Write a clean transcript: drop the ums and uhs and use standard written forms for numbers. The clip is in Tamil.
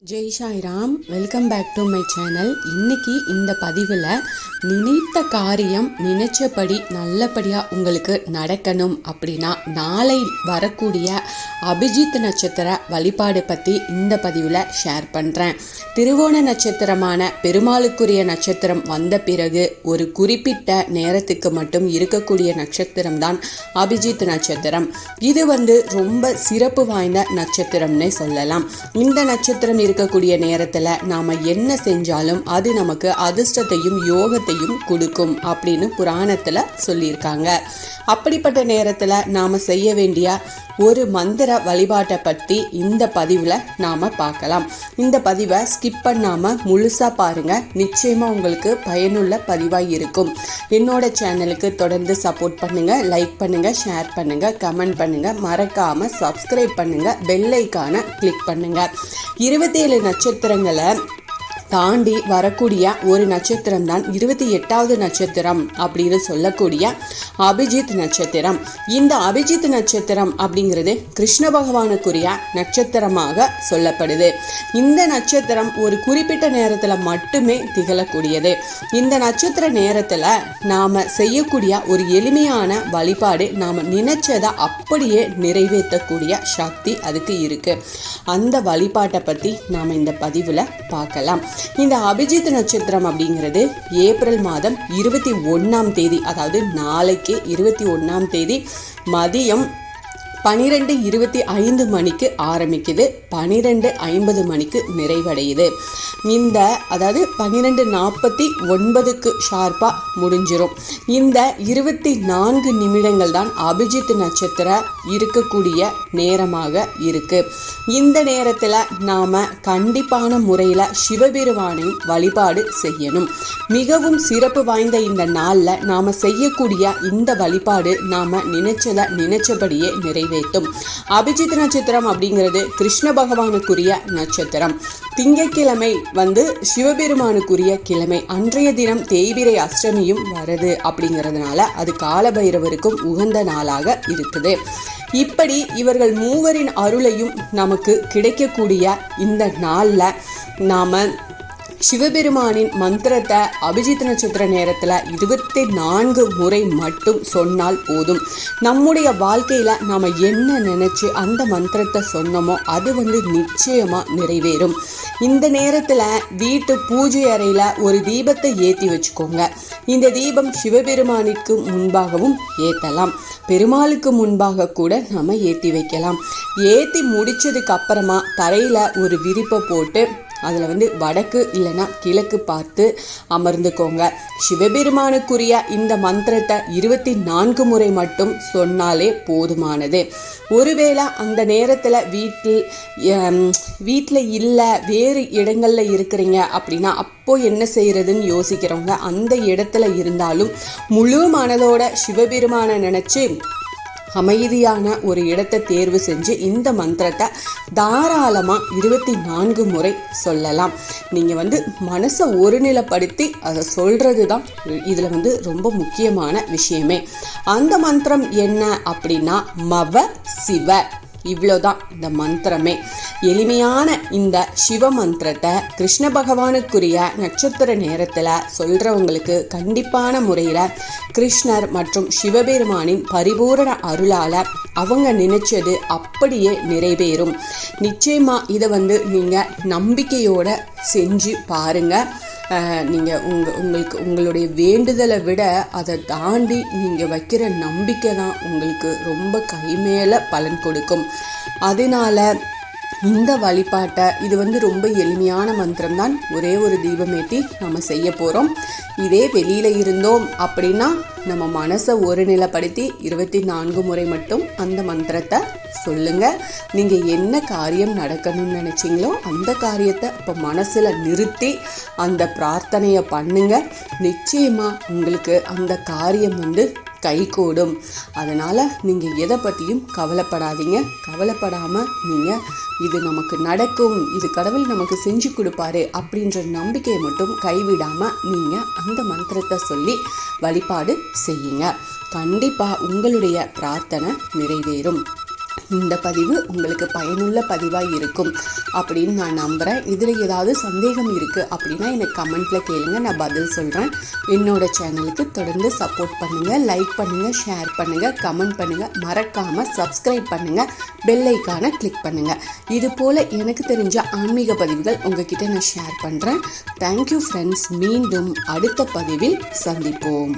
Jai Sairam, welcome back to my channel. இன்னைக்கு இந்த பதிவில் நினைத்த காரியம் நினைச்சபடி நல்லபடியாக உங்களுக்கு நடக்கணும் அப்படின்னா நாளை வரக்கூடிய அபிஜித் நட்சத்திர வழிபாடு பற்றி இந்த பதிவில் ஷேர் பண்ணுறேன். திருவோண நட்சத்திரமான பெருமாளுக்குரிய நட்சத்திரம் வந்த பிறகு ஒரு குறிப்பிட்ட நேரத்துக்கு மட்டும் இருக்கக்கூடிய நட்சத்திரம் தான் அபிஜித் நட்சத்திரம். இது ரொம்ப சிறப்பு வாய்ந்த நட்சத்திரம்னே சொல்லலாம். இந்த நட்சத்திரம் இருக்கக்கூடிய நேரத்தில் நாம் என்ன செஞ்சாலும் அது நமக்கு அதிர்ஷ்டத்தையும் யோகத்தையும் கொடுக்கும் அப்படின்னு புராணத்தில் சொல்லியிருக்காங்க. அப்படிப்பட்ட நேரத்தில் நாம் செய்ய வேண்டிய ஒரு மந்திர வழிபாட்டை பற்றி இந்த பதிவில் நாம் பார்க்கலாம். இந்த பதிவை ஸ்கிப் பண்ணாமல் முழுசாக பாருங்கள். நிச்சயமாக உங்களுக்கு பயனுள்ள பதிவாக இருக்கும். என்னோட சேனலுக்கு தொடர்ந்து சப்போர்ட் பண்ணுங்கள், லைக் பண்ணுங்கள், ஷேர் பண்ணுங்கள், கமெண்ட் பண்ணுங்கள், மறக்காமல் சப்ஸ்கிரைப் பண்ணுங்கள், பெல் ஐக்கானை கிளிக் பண்ணுங்கள். 27 நட்சத்திரங்களை தாண்டி வரக்கூடிய ஒரு நட்சத்திரம் தான் 28வது நட்சத்திரம் அப்படின்னு சொல்லக்கூடிய அபிஜித் நட்சத்திரம். இந்த அபிஜித் நட்சத்திரம் அப்படிங்கிறது கிருஷ்ண பகவானுக்குரிய நட்சத்திரமாக சொல்லப்படுது. இந்த நட்சத்திரம் ஒரு குறிப்பிட்ட நேரத்தில் மட்டுமே திகழக்கூடியது. இந்த நட்சத்திர நேரத்தில் நாம் செய்யக்கூடிய ஒரு எளிமையான வழிபாடு நாம் நினைச்சதை அப்படியே நிறைவேற்றக்கூடிய சக்தி அதுக்கு இருக்கு. அந்த வழிபாட்டை பற்றி நாம் இந்த பதிவில் பார்க்கலாம். இந்த அபிஜித் நட்சத்திரம் அப்படிங்கிறது ஏப்ரல் மாதம் 21ஆம் தேதி, அதாவது நாளைக்கு 21ஆம் தேதி மதியம் 12:25 மணிக்கு ஆரம்பிக்குது, 12:50 மணிக்கு நிறைவடையுது. அதாவது 12:49க்கு ஷார்ப்பாக முடிஞ்சிடும். இந்த 24 நிமிடங்கள் தான் அபிஜித் நட்சத்திரம் இருக்கக்கூடிய நேரமாக இருக்கு. இந்த நேரத்தில் நாம் கண்டிப்பான முறையில் சிவபெருமானின் வழிபாடு செய்யணும். மிகவும் சிறப்பு வாய்ந்த இந்த நாளில் நாம் செய்யக்கூடிய இந்த வழிபாடு நாம் நினைச்சபடியே நிறைவேற்றும். அபிஜித் நட்சத்திரம் அப்படிங்கிறது கிருஷ்ண பகவானுக்குரிய நட்சத்திரம். திங்கட்கிழமை சிவபெருமானுக்குரிய கிழமை. அன்றைய தினம் தேய்பிரை அஷ்டமியும் வருது. அப்படிங்கிறதுனால அது காலபைரவருக்கும் உகந்த நாளாக இருக்குது. இப்படி இவர்கள் மூவரின் அருளையும் நமக்கு கிடைக்கக்கூடிய இந்த நாளில் நாம் சிவபெருமானின் மந்திரத்தை அபிஜித் நட்சத்திர நேரத்தில் 24 முறை மட்டும் சொன்னால் போதும். நம்முடைய வாழ்க்கையில் நாம் என்ன நினச்சி அந்த மந்திரத்தை சொன்னோமோ அது நிச்சயமாக நிறைவேறும். இந்த நேரத்தில் வீட்டு பூஜை அறையில் ஒரு தீபத்தை ஏற்றி வச்சுக்கோங்க. இந்த தீபம் சிவபெருமானுக்கு முன்பாகவும் ஏற்றலாம், பெருமாளுக்கு முன்பாக கூட நம்ம ஏற்றி வைக்கலாம். ஏற்றி முடிச்சதுக்கு அப்புறமா தரையில் ஒரு விரிப்பை போட்டு அதில் வடக்கு இல்லைன்னா கிழக்கு பார்த்து அமர்ந்துக்கோங்க. சிவபெருமானுக்குரிய இந்த மந்திரத்தை 24 முறை மட்டும் சொன்னாலே போதுமானது. ஒருவேளை அந்த நேரத்தில் வீட்டில் இல்லை, வேறு இடங்களில் இருக்கிறீங்க அப்படின்னா அப்போ என்ன செய்யறதுன்னு யோசிக்கிறவங்க அந்த இடத்துல இருந்தாலும் முழு மனதோட சிவபெருமானை நினச்சி அமைதியான ஒரு இடத்தை தேர்வு செஞ்சு இந்த மந்திரத்தை தாராளமாக 24 முறை சொல்லலாம். நீங்கள் மனசை ஒருநிலைப்படுத்தி அதை சொல்கிறது தான் இதில் ரொம்ப முக்கியமான விஷயமே. அந்த மந்திரம் என்ன அப்படின்னா மவ சிவ. இவ்வளோதான் இந்த மந்திரமே. எளிமையான இந்த சிவ மந்திரத்தை கிருஷ்ண பகவானுக்குரிய நட்சத்திர நேரத்தில் சொல்கிறவங்களுக்கு கண்டிப்பான முறையில் கிருஷ்ணர் மற்றும் சிவபெருமானின் பரிபூரண அருளால் அவங்க நினைச்சது அப்படியே நிறைவேறும். நிச்சயமாக இதை நீங்கள் நம்பிக்கையோடு செஞ்சு பாருங்கள். நீங்கள் உங்களுடைய வேண்டுதலை விட அதை தாண்டி நீங்கள் வைக்கிற நம்பிக்கை தான் உங்களுக்கு ரொம்ப கைமேலே பலன் கொடுக்கும். அதனால இந்த வழிபாட்டை இது ரொம்ப எளிமையான மந்திரம் தான். ஒரே ஒரு தீபமேற்றி நம்ம செய்ய போகிறோம். இதே வெளியில் இருந்தோம் அப்படின்னா நம்ம மனசை ஒருநிலைப்படுத்தி 24 முறை மட்டும் அந்த மந்திரத்தை சொல்லுங்கள். நீங்கள் என்ன காரியம் நடக்கணும்னு நினச்சிங்களோ அந்த காரியத்தை இப்போ மனசில் நிறுத்தி அந்த பிரார்த்தனையை பண்ணுங்க. நிச்சயமாக உங்களுக்கு அந்த காரியம் கைகூடும். அதனால் நீங்கள் எதை பற்றியும் கவலைப்படாதீங்க. கவலைப்படாமல் நீங்கள் இது நமக்கு நடக்கும், இது கடவுள் நமக்கு செஞ்சு கொடுப்பாரு அப்படின்ற நம்பிக்கையை மட்டும் கைவிடாமல் நீங்கள் அந்த மந்திரத்தை சொல்லி வழிபாடு செய்யுங்க. கண்டிப்பாக உங்களுடைய பிரார்த்தனை நிறைவேறும். இந்த பதிவு உங்களுக்கு பயனுள்ள பதிவாக இருக்கும் அப்படின்னு நான் நம்புகிறேன். இதில் ஏதாவது சந்தேகம் இருக்குது அப்படின்னா எனக்கு கமெண்ட்டில் கேளுங்க, நான் பதில் சொல்கிறேன். என்னோட சேனலுக்கு தொடர்ந்து சப்போர்ட் பண்ணுங்கள், லைக் பண்ணுங்கள், ஷேர் பண்ணுங்கள், கமெண்ட் பண்ணுங்கள், மறக்காமல் சப்ஸ்கிரைப் பண்ணுங்கள், பெல் ஐக்கானை கிளிக் பண்ணுங்கள். இது போல் எனக்கு தெரிஞ்ச ஆன்மீக பதிவுகள் உங்ககிட்ட நான் ஷேர் பண்ணுறேன். Thank you friends. மீண்டும் அடுத்த பதிவில் சந்திப்போம்.